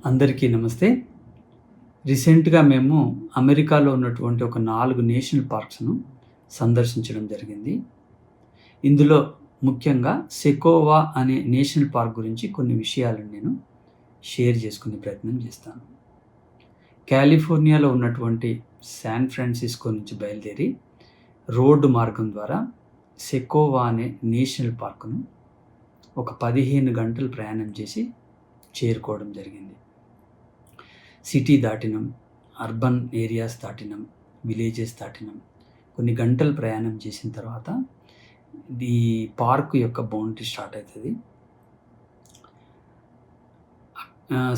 అందరికీ నమస్తే. రీసెంట్‌గా మేము అమెరికాలో ఉన్నటువంటి ఒక 4 నేషనల్ పార్క్స్‌ను సందర్శించడం జరిగింది. ఇందులో ముఖ్యంగా సెకోవా అనే నేషనల్ పార్క్ గురించి కొన్ని విషయాలను నేను షేర్ చేసుకునే ప్రయత్నం చేస్తాను. కాలిఫోర్నియాలో ఉన్నటువంటి శాన్ ఫ్రాన్సిస్కో నుంచి బయలుదేరి రోడ్డు మార్గం ద్వారా సెకోవా అనే నేషనల్ పార్క్‌ను ఒక 15 గంటలు ప్రయాణం చేసి చేరుకోవడం జరిగింది. సిటీ దాటినాం, అర్బన్ ఏరియాస్ దాటినాం, విలేజెస్ దాటినాం. కొన్ని గంటలు ప్రయాణం చేసిన తర్వాత ఈ పార్క్ యొక్క బౌండరీ స్టార్ట్ అవుతది.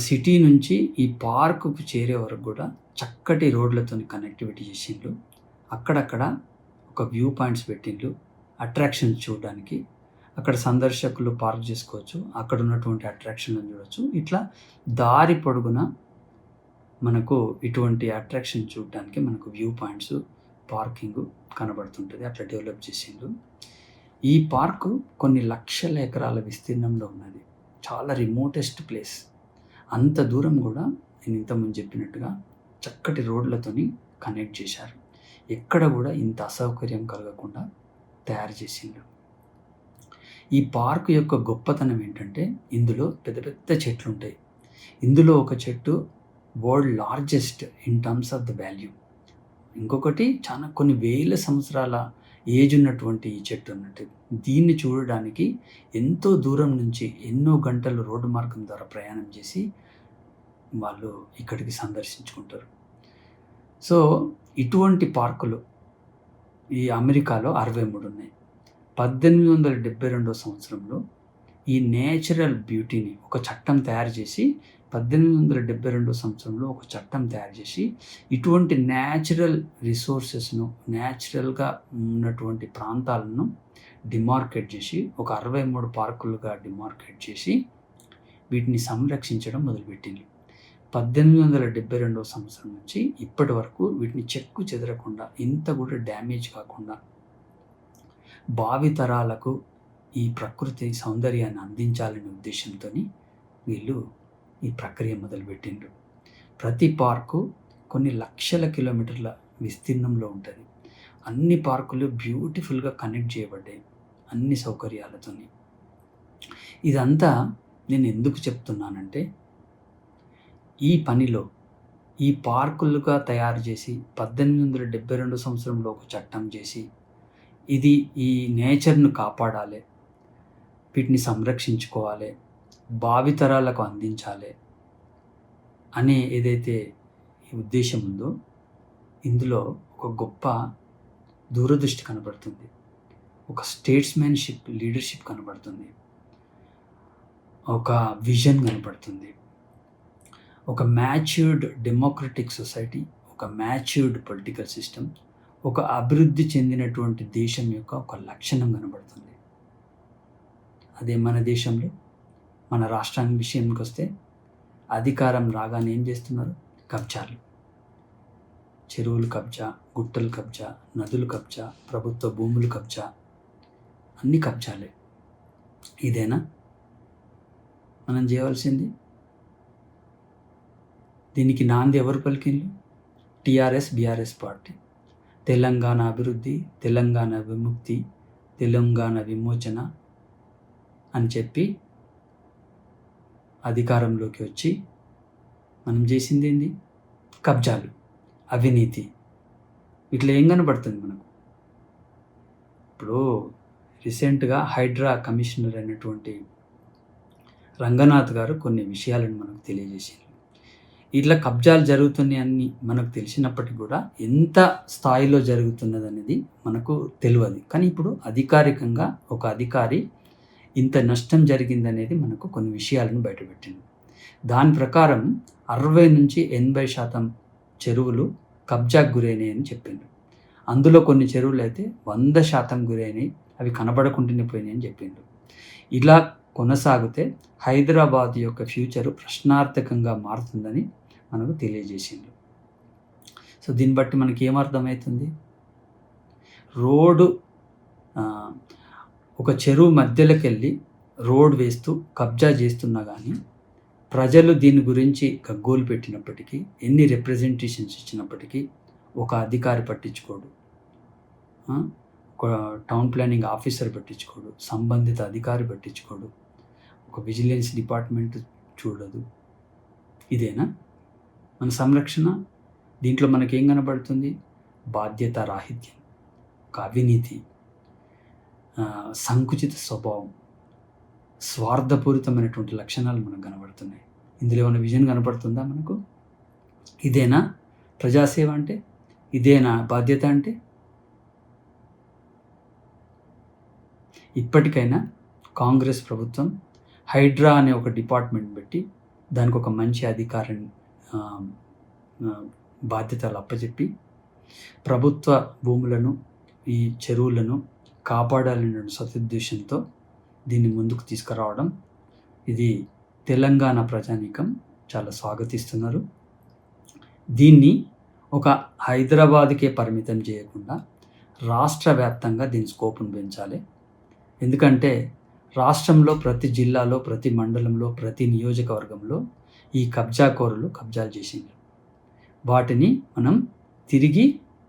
సిటీ నుంచి ఈ పార్క్‌కు చేరే వరకు గూడా చక్కటి రోడ్లతోని కనెక్టివిటీ చేసిండ్రు. అక్కడక్కడ ఒక వ్యూ పాయింట్స్ పెట్టిండ్రు. అట్రాక్షన్స్ చూడడానికి. అక్కడ సందర్శకులు పార్క్ చేసుకోవచ్చు. అక్కడ ఉన్నటువంటి అట్రాక్షన్‌లను చూడొచ్చు. ఇట్లా దారి పొడుగునా మనకు ఇటువంటి అట్రాక్షన్ చూడడానికి మనకు వ్యూ పాయింట్స్, పార్కింగు కనబడుతుంటది. అట్లా డెవలప్ చేసిండ్రు. ఈ పార్కు కొన్ని లక్షల ఎకరాల విస్తీర్ణంలో ఉన్నది. చాలా రిమోటెస్ట్ ప్లేస్. అంత దూరం గూడా నేను ఇంతకుముందు చెప్పినట్టుగా చక్కటి రోడ్లతోని కనెక్ట్ చేశారు. ఎక్కడ గూడా ఇంత అసౌకర్యం కలగకుండా తయారు చేసిండ్రు. ఈ పార్క్ యొక్క గొప్పతనం ఏంటంటే ఇందులో పెద్ద పెద్ద చెట్లుంటాయి. ఇందులో ఒక చెట్టు world largest in terms of the value. ఇంకొకటి చాలా కొన్ని వేల సంవత్సరాల ఏజ్ ఉన్నటువంటి ఈ చెట్టు అన్నట్టు. దీన్ని చూడడానికి ఎంతో దూరం నుంచి ఎన్నో గంటలు రోడ్డు మార్గం ద్వారా ప్రయాణం చేసి వాళ్ళు ఇక్కడికి సందర్శించుకుంటారు. సో, ఇటువంటి పార్కులు ఈ అమెరికాలో 63 ఉన్నాయి. 1872 సంవత్సరంలో ఈ నేచురల్ బ్యూటీని ఒక చట్టం తయారు చేసి 1872 సంవత్సరంలో ఒక చట్టం తయారు చేసి ఇటువంటి న్యాచురల్ రిసోర్సెస్‌ను, న్యాచురల్‌గా ఉన్నటువంటి ప్రాంతాలను డిమార్కేట్ చేసి ఒక 63 పార్కులుగా డిమార్కేట్ చేసి వీటిని సంరక్షించడం మొదలుపెట్టిండ్రు. 1872 సంవత్సరం నుంచి ఇప్పటి వరకు వీటిని చెక్కు చెదరకుండా, ఇంత కూడా డ్యామేజ్ కాకుండా భావితరాలకు ఈ ప్రకృతి సౌందర్యాన్ని అందించాలనే ఉద్దేశంతోని వీళ్ళు ఈ ప్రక్రియ మొదలుపెట్టిండ్రు. ప్రతి పార్కు కొన్ని లక్షల కిలోమీటర్ల విస్తీర్ణంలో ఉంటది. అన్ని పార్కులు బ్యూటిఫుల్‌గా కనెక్ట్ చేయబడ్డాయి. అన్ని సౌకర్యాలతోని. ఇదంతా నేను ఎందుకు చెప్తున్నానంటే ఈ పనిలో ఈ పార్కులుగా తయారు చేసి 1872 సంవత్సరంలో ఒక చట్టం చేసి ఇది ఈ నేచర్‌ను కాపాడాలి. వీటిని సంరక్షించుకోవాలి. భావితరాలకు అందించాలి అనే ఏదైతే ఈ ఉద్దేశం ఉందో ఇందులో ఒక గొప్ప దూరదృష్టి కనబడుతుంది. ఒక స్టేట్స్‌మెన్‌షిప్, లీడర్‌షిప్ కనబడుతుంది. ఒక విజన్ కనబడుతుంది. ఒక మ్యాచ్యూర్డ్ డెమోక్రటిక్ సొసైటీ, ఒక మ్యాచ్యూర్డ్ పొలిటికల్ సిస్టమ్, ఒక అభివృద్ధి చెందినటువంటి దేశం యొక్క ఒక లక్షణం కనబడుతుంది. అదే మన దేశంలో మన రాష్ట్రానికి విషయానికొస్తే అధికారం రాగానే ఏం చేస్తున్నారు? కబ్జాలు. చెరువులు కబ్జా, గుట్టలు కబ్జా, నదులు కబ్జా, ప్రభుత్వ భూములు కబ్జా, అన్ని కబ్జాలే. ఇదేనా మనం చేయవలసింది? దీనికి నాంది ఎవరు పలికిండ్రు? TRS, BRS party. తెలంగాణ అభివృద్ధి, తెలంగాణ విముక్తి, తెలంగాణ విమోచన అని చెప్పి అధికారంలోకి వచ్చి మనం చేసిందేంది? కబ్జాలు, అవినీతి. ఇట్లా ఏం కనబడుతుంది మనకు? ఇప్పుడు రీసెంట్‌గా హైడ్రా కమిషనర్ అయినటువంటి రంగనాథ్ గారు కొన్ని విషయాలను మనకు తెలియజేసిండ్రు. ఇట్లా కబ్జాలు జరుగుతున్నాయని మనకు తెలిసినప్పటికి కూడా ఎంత స్థాయిలో జరుగుతున్నదనేది మనకు తెలవదు. కానీ ఇప్పుడు అధికారికంగా ఒక అధికారి ఇంత నష్టం జరిగిందనేది మనకు కొన్ని విషయాలను బయటపెట్టిండు. దాని ప్రకారం 60-80% చెరువులు కబ్జాకు గురైనాయని చెప్పిండు. అందులో కొన్ని చెరువులైతే 100% గురైనాయి. అవి కనబడకుండానే పోయినాయని చెప్పిండు. ఇలా కొనసాగితే హైదరాబాద్ యొక్క ఫ్యూచర్ ప్రశ్నార్థకంగా మారుతుందని మనకు తెలియజేసిండు. సో, దీన్ని బట్టి మనకి ఏమర్థమవుతుంది? రోడ్డు ఒక చెరువు మధ్యలోకెళ్ళి రోడ్ వేస్తూ కబ్జా చేస్తున్నా కానీ ప్రజలు దీని గురించి గగ్గోలు పెట్టినప్పటికీ, ఎన్ని రిప్రజెంటేషన్స్ ఇచ్చినప్పటికీ ఒక అధికారి పట్టించుకోడు. ఆ! ఒక టౌన్ ప్లానింగ్ ఆఫీసర్ పట్టించుకోడు. సంబంధిత అధికారి పట్టించుకోడు. ఒక విజిలెన్స్ డిపార్ట్మెంట్ చూడదు. ఇదేనా మన సంరక్షణ? దీంట్లో మనకేం కనబడుతుంది? బాధ్యతారాహిత్యం, ఒక అవినీతి, సంకుచిత స్వభావం, స్వార్థపూరితమైనటువంటి లక్షణాలు మనకు కనబడుతున్నాయి. ఇందులో ఏమైనా విజన్ కనపడుతుందా మనకు? ఇదేనా ప్రజాసేవ అంటే? ఇదేనా బాధ్యత అంటే? ఇప్పటికైనా కాంగ్రెస్ ప్రభుత్వం హైడ్రా అనే ఒక డిపార్ట్మెంట్ పెట్టి దానికి ఒక మంచి అధికారిని బాధ్యతలు అప్పచెప్పి ప్రభుత్వ భూములను, ఈ చెరువులను కాపాడాలనే సదుద్దేశంతో దీన్ని ముందుకు తీసుకురావడం, ఇది తెలంగాణ ప్రజానీకం చాలా స్వాగతిస్తున్నారు. దీన్ని ఒక హైదరాబాద్కే పరిమితం చేయకుండా రాష్ట్ర వ్యాప్తంగా దీని స్కోప్ను పెంచాలి. ఎందుకంటే రాష్ట్రంలో ప్రతి జిల్లాలో, ప్రతి మండలంలో, ప్రతి నియోజకవర్గంలో ఈ కబ్జాకోరులు కబ్జాలు చేసిండ్రు. వాటిని మనం తిరిగి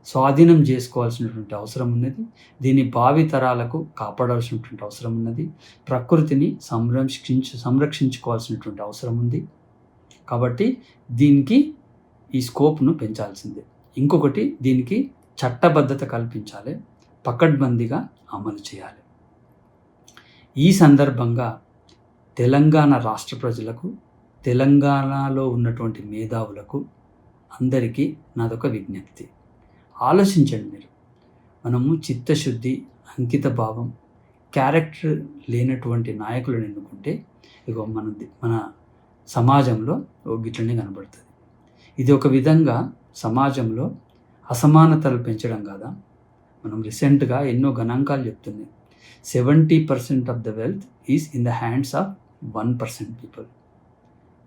స్వాధీనం చేసుకోవాల్సినటువంటి అవసరం ఉన్నది. దీన్ని భావి తరాలకు కాపాడాల్సినటువంటి అవసరం ఉన్నది. ప్రకృతిని సంరక్షించుకోవాల్సినటువంటి అవసరం ఉంది. కాబట్టి దీనికి ఈ స్కోప్ను పెంచాల్సిందే. ఇంకొకటి, దీనికి చట్టబద్ధత కల్పించాలి, పకడ్బందీగా అమలు చేయాలి. ఈ సందర్భంగా తెలంగాణ రాష్ట్ర ప్రజలకు, తెలంగాణలో ఉన్నటువంటి మేధావులకు అందరికీ నాదొక విజ్ఞప్తి. ఆలోచించండి మీరు. మనము చిత్తశుద్ధి, అంకిత భావం, క్యారెక్టర్ లేనటువంటి నాయకులను ఎన్నుకుంటే ఇగో మన సమాజంలో గిట్లనే కనబడుతుంది. ఇది ఒక విధంగా సమాజంలో అసమానతలు పెంచడం కాదా? మనం రీసెంట్గా ఎన్నో గణాంకాలు చెప్తున్నాయి. 70% of the wealth is in the hands of 1% people.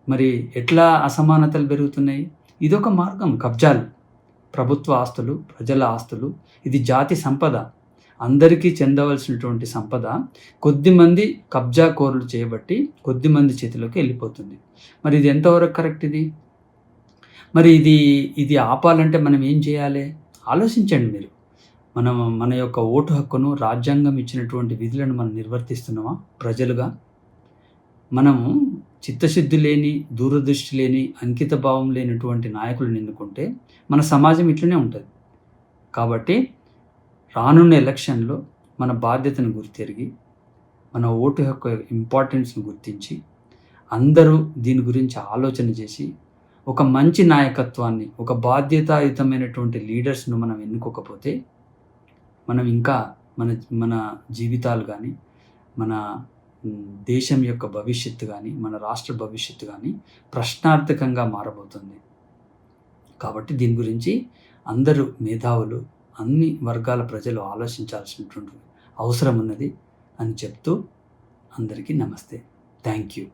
మరి ఎట్లా అసమానతలు పెరుగుతున్నాయి? ఇదొక మార్గం. కబ్జాలు, ప్రభుత్వ ఆస్తులు, ప్రజల ఆస్తులు, ఇది జాతి సంపద, అందరికీ చెందవలసినటువంటి సంపద కొద్దిమంది కబ్జాకోరులు చేయబట్టి కొద్దిమంది చేతిలోకి వెళ్ళిపోతుంది. మరి ఇది ఎంతవరకు కరెక్ట్? మరి ఇది ఆపాలంటే మనం ఏం చేయాలి? ఆలోచించండి మీరు. మన యొక్క ఓటు హక్కును, రాజ్యాంగం ఇచ్చినటువంటి విధులను మనం నిర్వర్తిస్తున్నామా ప్రజలుగా? మనము చిత్తశుద్ధి లేని, దూరదృష్టి లేని, అంకిత భావం లేనటువంటి నాయకులను ఎన్నుకుంటే మన సమాజం ఇట్లనే ఉంటుంది. కాబట్టి రానున్న ఎలక్షన్లో మన బాధ్యతను గుర్తెరిగి, మన ఓటు హక్కు ఇంపార్టెన్స్ను గుర్తించి, అందరూ దీని గురించి ఆలోచన చేసి ఒక మంచి నాయకత్వాన్ని, ఒక బాధ్యతాయుతమైనటువంటి లీడర్స్ను మనం ఎన్నుకోకపోతే మనం ఇంకా మన జీవితాలు కానీ, మన దేశం యొక్క భవిష్యత్తు కానీ, మన రాష్ట్ర భవిష్యత్తు కానీ ప్రశ్నార్థకంగా మారబోతుంది. కాబట్టి దీని గురించి అందరూ మేధావులు, అన్ని వర్గాల ప్రజలు ఆలోచించాల్సినటువంటి అవసరం ఉన్నది అని చెప్తూ అందరికీ నమస్తే. Thank you.